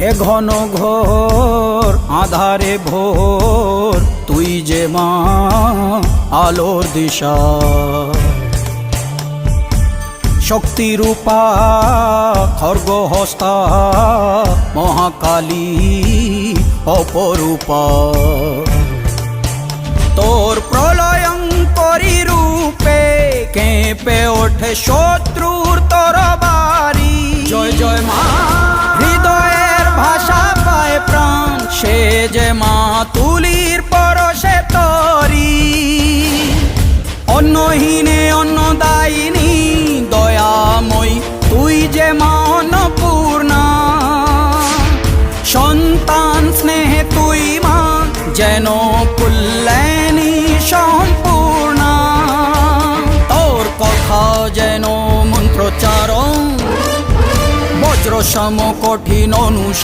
এ ঘন ঘোর আধারে ভোর তুই যে মা আলোর দিশা শক্তিরূপা খর্গহস্তা মহাকালী অপরূপা তোর প্রলয়ঙ্করী রূপে কেঁপে ওঠে শত্রুর তরবারি জয় জয় মা হৃদয়ের ভাষা পায় প্রাণ সে যে মা তুলির পরশে তরি অন্নহীনে অন্নদায়িনী দয়াময়ী তুই যে মা অন্নপূর্ণা সন্তান স্নেহে তুই মা যেন কল্যাণী সম্পূর্ণা তোর কথা যেন মন্ত্রোচ্চারণ বজ্র সম কঠিন অনুশাসন